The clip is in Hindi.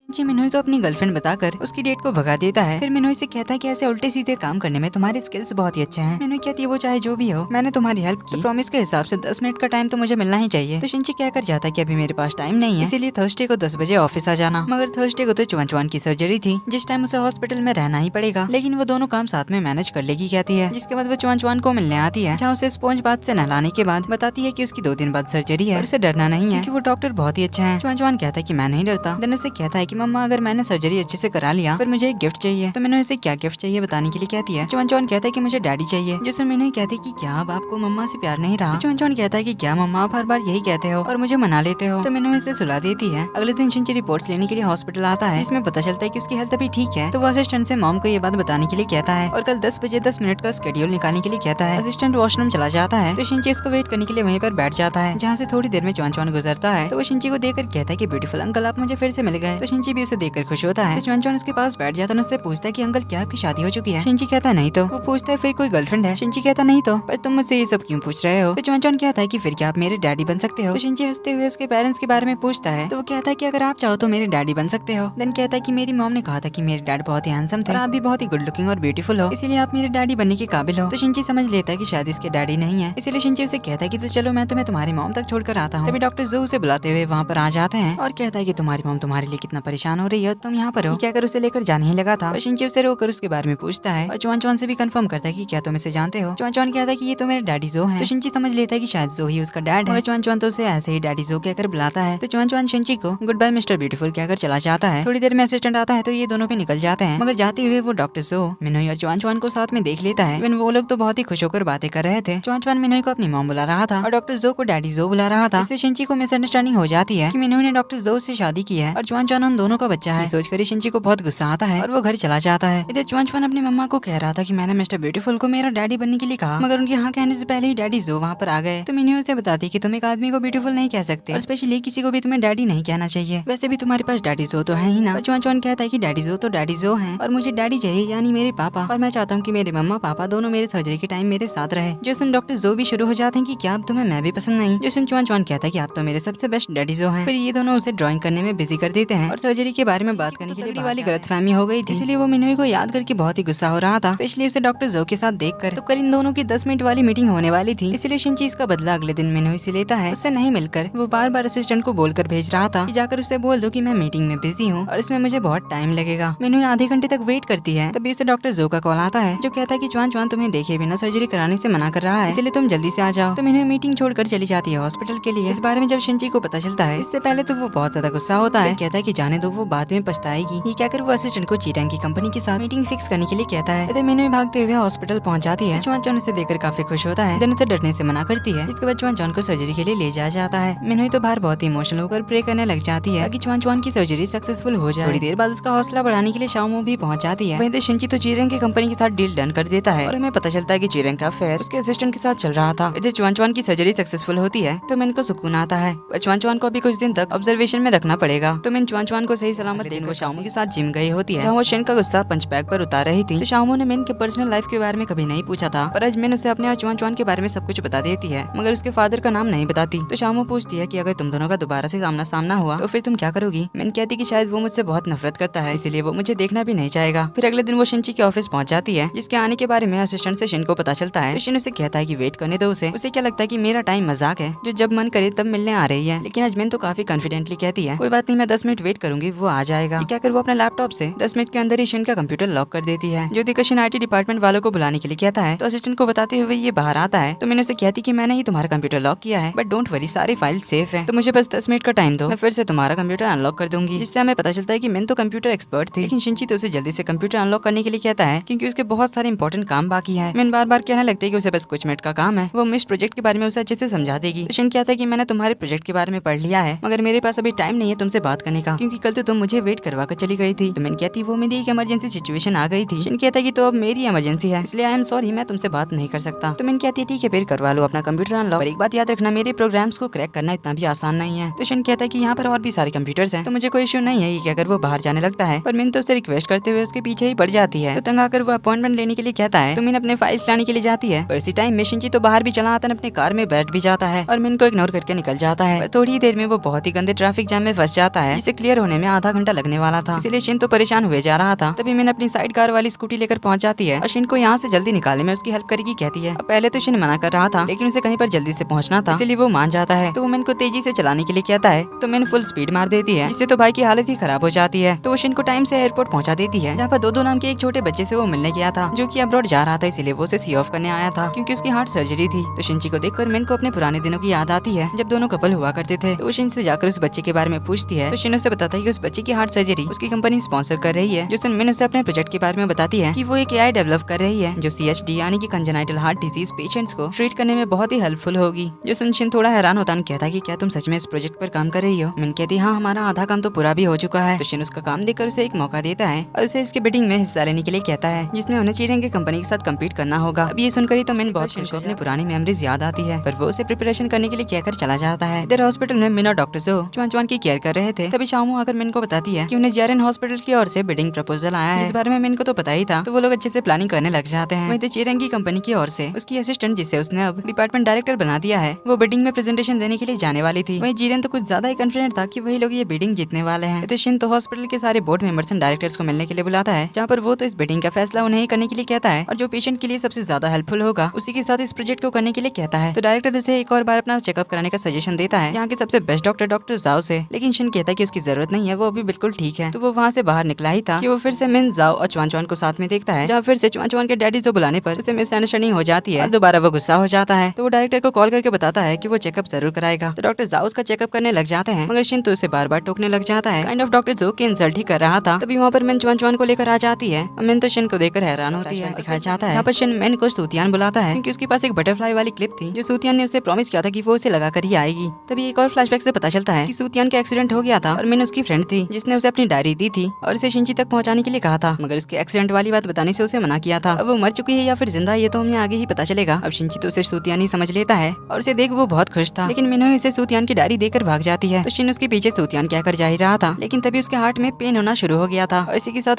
जी मिनोई को अपनी गर्लफ्रेंड बताकर उसकी डेट को भगा देता है। फिर मिनोई से कहता है कि ऐसे उल्टे सीधे काम करने में तुम्हारे स्किल्स बहुत ही अच्छे हैं। मिनोई कहती है वो चाहे जो भी हो, मैंने तुम्हारी हेल्प की, तो प्रॉमिस के हिसाब से 10 मिनट का टाइम तो मुझे मिलना ही चाहिए। तो शिंची क्या कर जाता है कि अभी मेरे पास टाइम नहीं है, इसीलिए थर्सडे को 10 बजे ऑफिस आ जाना। मगर थर्सडे को तो चुआन की सर्जरी थी, जिस टाइम उसे हॉस्पिटल में रहना ही पड़ेगा, लेकिन वो दोनों काम साथ में मैनेज कर लेगी कहती है। जिसके बाद वो चुआन को मिलने आती है, जहाँ उसे स्पॉन्ज बाथ से नहलाने के बाद बताती है कि उसकी 2 दिन बाद सर्जरी है और उसे डरना नहीं है क्योंकि वो डॉक्टर बहुत ही अच्छा है। चुआन कहता है कि मैं नहीं डरता। देन उसे कहता है कि मम्मा अगर मैंने सर्जरी अच्छे से करा लिया फिर मुझे एक गिफ्ट चाहिए। तो मैंने उसे क्या गिफ्ट चाहिए बताने के लिए कहती है। चुआन कहता है कि मुझे डैडी चाहिए। जिसमें मैंने कहती है कि क्या अब आपको मम्मा से प्यार नहीं रहा। चुआन कहता है कि क्या मम्मा आप हर बार यही कहते हो और मुझे मना लेते हो। तो मैंने उसे सुला देती है। अगले दिन शिंची रिपोर्ट्स लेने के लिए हॉस्पिटल आता है, जिसमें पता चलता है कि उसकी हेल्थ अभी ठीक है। तो वो असिस्टेंट से मॉम को ये बात बताने के लिए कहता है और कल 10 बजे 10 मिनट का शेड्यूल निकालने के लिए कहता है। असिस्टेंट वॉशरूम चला जाता है तो शिंची उसको वेट करने के लिए वहीं पर बैठ जाता है, जहाँ से थोड़ी देर में चुआन गुजरता है। तो वो शिंची को देखकर कहता है कि ब्यूटीफुल अंकल आप मुझे फिर से मिल गए। तो शिंची भी उसे देखकर खुश होता है। तो चुआन उसके पास बैठ जाता है, उससे पूछता है कि अंकल क्या आपकी शादी हो चुकी है। शिंची कहता है नहीं। तो वो पूछता है फिर कोई गर्लफ्रेंड है। शिंची कहता नहीं। तो पर तुम मुझसे ये सब क्यों पूछ रहे हो। तो चुआन कहता है कि फिर क्या आप मेरे डैडी बन सकते हो। तो शिंची हंसते हुए उसके पेरेंट्स के बारे में पूछता है। तो वो कहता है कि अगर आप चाहो तो मेरे डैडी बन सकते हो। देन कहता है कि मेरी मॉम ने कहा था कि मेरे डैड बहुत ही हैंडसम थे और आप भी बहुत ही गुड लुकिंग और ब्यूटीफुल हो, इसीलिए आप मेरे डैडी बनने के काबिल हो। तो शिंची समझ लेता है कि शायद इसके डैडी नहीं है, इसीलिए शिंची उसे कहता है कि तो चलो मैं तुम्हें तुम्हारी मॉम तक छोड़कर आता हूँ। तभी डॉक्टर जो उसे बुलाते हुए वहाँ पर आ जाते हैं और कहता है कि तुम्हारी मॉम तुम्हारे लिए कितना परेशान हो रही है, तुम यहाँ पर हो, क्या कर उसे लेकर जाने ही लगा था। शिंची उसे रोककर उसके बारे में पूछता है और चुआन से भी कंफर्म करता है कि क्या तुम इसे जानते हो। चुआन कहता है कि ये तो मेरे डैडी जो है। तो शिंची समझ लेता है कि शायद जो ही उसका डैड है। चुआन तो उसे ऐसे ही डैडी जो कहकर बुलाता है। तो चुआन शिंची को गुड बाय मिस्टर ब्यूटीफुल कहकर चला जाता है। थोड़ी देर में असिस्टेंट आता है तो ये दोनों भी निकल जाते हैं, मगर जाते हुए वो डॉक्टर जो मिनोई और चुआन को साथ में देख लेता है। इवन वो लोग तो बहुत ही खुश होकर बातें कर रहे थे। चुआन मिनोई को अपनी मॉम बुला रहा था और डॉक्टर जो को डैडी जो बुला रहा था। इससे शिंची को मिसअंडरस्टैंडिंग हो जाती है कि मिनोई ने डॉक्टर जो से शादी की है और चुआन उन दोनों का बच्चा है। सोचकर शिंची को बहुत गुस्सा आता है और वो घर चला जाता है। इधर चुआन अपनी मम्मा को कह रहा था कि मैंने मिस्टर ब्यूटीफुल को मेरा डैडी बनने के लिए कहा, मगर उनके यहाँ कहने से पहले ही डैडी जो वहाँ पर आ गए। तो मिनोई उसे बताती है कि तुम एक आदमी को ब्यूटीफुल नहीं कह सकते और स्पेशली किसी को भी तुम्हें डैडी नहीं कहना चाहिए। वैसे भी तुम्हारे पास डैडी जो तो है ही ना। चुआन कहता है कि डैडी जो तो डैडी जो है और मुझे डैडी चाहिए यानी मेरे पापा, और मैं चाहता हूँ कि मेरे मम्मा पापा दोनों मेरे सर्जरी के टाइम मेरे साथ रहे। जो सुन डॉक्टर जो भी शुरू हो जाते हैं कि क्या अब तुम्हें मैं भी पसंद नहीं। जो सुन चुआन कहता है कि आप तो मेरे सबसे बेस्ट डैडी जो हैं। फिर ये दोनों उसे ड्राइंग करने में बिजी कर देते हैं और सर्जरी के बारे में बात करने के लिए वाली गलतफहमी हो गई थी, इसलिए वो मिनोई को याद करके बहुत ही गुस्सा हो रहा था, स्पेशली उसे डॉक्टर जो के साथ देखकर। तो कल इन दोनों की 10 मिनट वाली मीटिंग होने वाली थी, इसलिए शिंची इसका बदला अगले दिन मिनोई से लेता है। उससे नहीं मिलकर वो बार बार असिस्टेंट को बोलकर भेज रहा था कि जाकर उसे बोल दो कि मैं मीटिंग में बिजी हूँ और इसमें मुझे बहुत टाइम लगेगा। मिनोई आधे घंटे तक वेट करती है, तभी उसे डॉक्टर जो का कॉल आता है जो कहता है कि चुआन तुम्हें देखे बिना सर्जरी कराने से मना कर रहा है, इसलिए तुम जल्दी से आ जाओ। तो मिनोई मीटिंग छोड़कर चली जाती है हॉस्पिटल के लिए। इस बारे में जब शिंची को पता चलता है, इससे पहले तो वो बहुत ज्यादा गुस्सा होता है, कहता है कि जाने दो, वो बाद में पछताएगी। ये कहकर वो असिस्टेंट को चीरंग की कंपनी के साथ मीटिंग फिक्स करने के लिए कहता है। इधर मिनोई भागते हुए हॉस्पिटल पहुंच जाती है। चुआन उसे देखकर काफी खुश होता है, देन उसे डरने से मना करती है। इसके बाद चुआन को सर्जरी के लिए ले जाया जाता है। मिनोई तो बाहर बहुत ही इमोशनल होकर प्रे करने लग जाती है कि चुआन की सर्जरी सक्सेसफुल हो जाए। थोड़ी देर बाद उसका हौसला बढ़ाने के लिए शाओमो भी पहुंच जाती है। वहीं शिंची तो चीरंग की कंपनी के साथ डील डन कर देता है और हमें पता चलता है कि चीरंग का अफेयर उसके असिस्टेंट के साथ चल रहा था। इधर चुआन की सर्जरी सक्सेसफुल होती है तो मिन को सुकून आता है। चुआन को अभी कुछ दिन तक ऑब्जर्वेशन में रखना पड़ेगा। तो मिन चुआन को सही सलामत दिन को शाओमो के साथ जिम गई होती है, जहाँ वो शिन का गुस्सा पंच बैग पर उतार रही थी। तो शाओमो ने मिन के पर्सनल लाइफ के बारे में कभी नहीं पूछा था, पर आज मिन उसे अपने और चुआन के बारे में सब कुछ बता देती है, मगर उसके फादर का नाम नहीं बताती। तो शाओमो पूछती है कि अगर तुम दोनों का दोबारा से सामना सामना हुआ तो फिर तुम क्या करोगी। मिन कहती कि शायद वो मुझसे बहुत नफरत करता है, इसीलिए वो मुझे देखना भी नहीं चाहेगा। फिर अगले दिन वो शिंची के ऑफिस पहुंच जाती है, जिसके आने के बारे में असिस्टेंट से शिन को पता चलता है। तो शिन उसे कहता है कि वेट करने दो उसे क्या लगता है कि मेरा टाइम मजाक है, जो जब मन करे तब मिलने आ रही है। लेकिन अजमिन तो काफी कॉन्फिडेंटली कहती है कोई बात नहीं, मैं 10 मिनट वेट करूंगी, वो आ जाएगा। क्या कर वो अपने लैपटॉप से 10 मिनट के अंदर ही शिन का कंप्यूटर लॉक कर देती है। जो दिक्कत शिन IT डिपार्टमेंट वालों को बुलाने के लिए कहता है, तो असिस्टेंट को बताते हुए ये बाहर आता है। तो मैंने उसे कहती कि मैंने ही तुम्हारा कंप्यूटर लॉक किया है, बट डोंट वरी, सारी फाइल सेफ है, तो मुझे बस 10 मिनट का टाइम दो, मैं फिर से तुम्हारा कंप्यूटर अनलॉक कर दूंगी। जिससे हमें पता चलता है कि मैं तो कंप्यूटर एक्सपर्ट थी। लेकिन शिंची तो उसे जल्दी से कंप्यूटर अनलॉक करने के लिए कहता है क्योंकि उसके बहुत सारे इंपॉर्टेंट काम बाकी है। मैं बार बार कहने लगता है कि उसे बस कुछ मिनट का काम है, वो मिस प्रोजेक्ट के बारे में उसे अच्छे से समझा देगी। तो शिन कहता है कि मैंने तुम्हारे प्रोजेक्ट के बारे में पढ़ लिया है, मगर मेरे पास अभी टाइम नहीं है तुमसे बात करने का, क्योंकि कल तो तुम मुझे वेट करवा कर चली गई थी। तो मैं कहती वो मेरी एक इमरजेंसी सिचुएशन आ गई थी। शिन कहता है कि तो अब मेरी इमरजेंसी है, इसलिए आई एम सॉरी, मैं तुमसे बात नहीं कर सकता। तो मैं कहती है ठीक है फिर करवा लो अपना कंप्यूटर अनलॉक, पर एक बात याद रखना, मेरे प्रोग्राम्स को क्रैक करना इतना भी आसान नहीं है। तो शिन कहता है कि यहाँ पर और भी सारे कंप्यूटर्स हैं, तो मुझे कोई इशू नहीं है ये अगर वो बाहर जाने लगता है। पर मिन तो उसे रिक्वेस्ट करते हुए उसके पीछे ही पड़ जाती है। तो तंग आकर वो अपॉइंटमेंट लेने के लिए कहता है। तो मिन अपने फाइल्स लाने के लिए जाती है, पर इसी टाइम में शिंची तो बाहर भी चला आता है, अपने कार में बैठ भी जाता है और मिन को इग्नोर करके निकल जाता है। पर थोड़ी देर में वो बहुत ही गंदे ट्रैफिक जाम में फंस जाता है, जिसे क्लियर होने में आधा घंटा लगने वाला था, इसलिए शिन तो परेशान हुए जा रहा था। तभी मैंने अपनी साइड कार वाली स्कूटी लेकर पहुंच जाती है और शिन को यहाँ से जल्दी निकालने में उसकी हेल्प करेगी कहती है। अब पहले तो शिन मना कर रहा था, लेकिन उसे कहीं पर जल्दी से पहुंचना था, इसलिए वो मान जाता है। तो वो मैन को तेजी से चलाने के लिए कहता है, तो मैन फुल स्पीड मार देती है, जिससे तो भाई की हालत ही खराब हो जाती है। तो वो शिन को टाइम से एयरपोर्ट पहुंचा देती है, जहाँ पर दो नाम के एक छोटे बच्चे से वो मिलने गया था, जो कि अब्रॉड जा रहा था, इसीलिए वो उसे सी ऑफ करने आया था, क्योंकि उसकी हार्ट सर्जरी थी। तो शिनची को देखकर मैन को अपने पुराने दिनों की याद आती है, जब दोनों कपल हुआ करते थे। तो वो शिन से जाकर उस बच्चे के बारे में पूछती है। तो शिन उसे बताता है कि उस बच्चे की हार्ट सर्जरी उसकी कंपनी स्पॉन्सर कर रही है। जो सुन मैन उसे अपने प्रोजेक्ट के बारे में बताती है कि वो एक एआई डेवलप कर रही है, जो CHD यानी कि कंजेनाइटल हार्ट डिजीज पेशेंट्स को ट्रीट करने में बहुत ही हेल्पफुल होगी। जो सुन शिन थोड़ा हैरान होता है, कहता है कि क्या तुम सच में इस प्रोजेक्ट पर काम कर रही हो? मैन कहती है हाँ, हमारा आधा काम तो पूरा भी हो चुका है। तो शिन उसका काम देखकर उसे एक मौका देता है और उसे इसके बिडिंग में हिस्सा लेने के लिए कहता है, जिसमें उन्हें चीरेंग की कंपनी के साथ कम्पीट करना होगा। अब ये सुनकर ही तो मैन बहुत खुश अपनी पुरानी मेमोरीज याद आती है, पर वो उसे प्रिपरेशन करने के लिए कहकर चला जाता है। इधर हॉस्पिटल में मिन और डॉक्टर जो चुआन की केयर कर रहे थे, तभी शामू आकर मिन को बताती है कि उन्हें जेरन हॉस्पिटल की ओर से बिडिंग प्रपोजल आया है। इस बारे में मिन को तो पता ही था, तो वो लोग अच्छे से प्लानिंग करने लग जाते हैं। वहीं चीरेंग की कंपनी की ओर से उसकी असिस्टेंट, जिसे उसने अब डिपार्टमेंट डायरेक्टर बना दिया है, वो बिडिंग में प्रेजेंटेशन देने के लिए जाने वाली थी। वहीं जीरेन तो कुछ ज्यादा ही कॉन्फिडेंट था कि वही लोग ये बिडिंग जीतने वाले हैं। तो शिन तो हॉस्पिटल के सारे बोर्ड मेंबर्स एंड डायरेक्टर्स को मिलने के लिए बुलाता है, जहाँ पर वो तो इस बिडिंग का फैसला उन्हें ही करने के लिए कहता है, और जो पेशेंट के लिए सबसे ज्यादा हेल्पफुल होगा उसी के साथ इस प्रोजेक्ट को करने के लिए कहता है। तो डायरेक्टर उसे एक और बार अपना चेकअप कराने का सजेशन देता है यहाँ के सबसे बेस्ट डॉक्टर जाओ से, लेकिन शिन कहता है कि उसकी जरूरत नहीं है, वो अभी बिल्कुल ठीक है। तो वो वहाँ से बाहर निकला ही था कि वो फिर से मिन, जाओ और चुआन को साथ में देखता है, जहाँ फिर से चुआन के डैडी जो बुलाने पर उसे मिसअंडरस्टैंडिंग हो जाती है और दोबारा वो गुस्सा हो जाता है। तो वो डायरेक्टर को कॉल करके बताता है कि वो चेकअप जरूर कराएगा। तो डॉक्टर जाओ उसका चेकअप करने लग जाते हैं, मगर शिन तो उसे बार बार टोकने लग जाता है, काइंड ऑफ डॉक्टर जो की इंसल्ट ही कर रहा था। तभी वहाँ पर मिन चुआन को लेकर आ जाती है। मिन तो शिन को देखकर हैरान होती है। दिखाया जाता है जहाँ पर शिन मिन को सूतियान बुलाता है, क्योंकि उसके पास एक बटरफ्लाई वाली क्लिप थी, जो सूतियान ने उसे प्रॉमिस किया था कि वो उसे लगा कर ही आएगी। तभी एक और फ्लैशबैक से पता चलता है कि सूतियान का एक्सीडेंट हो गया था और मिन उसकी फ्रेंड थी, जिसने उसे अपनी डायरी दी थी और इसे शिनची तक पहुंचाने के लिए कहा था, मगर उसके एक्सीडेंट वाली बात बताने से उसे मना किया था। अब वो मर चुकी है या फिर जिंदा, ये तो हमें आगे ही पता चलेगा। अब शिनची तो उसे सूतियान ही समझ लेता है और उसे देख वो बहुत खुश था, लेकिन मिनो इसे सूतियान की डायरी देकर भाग जाती है। तो शिन उसके पीछे सूतियान क्या कर जा ही रहा था, लेकिन तभी उसके हार्ट में पेन होना शुरू हो गया था और इसी के साथ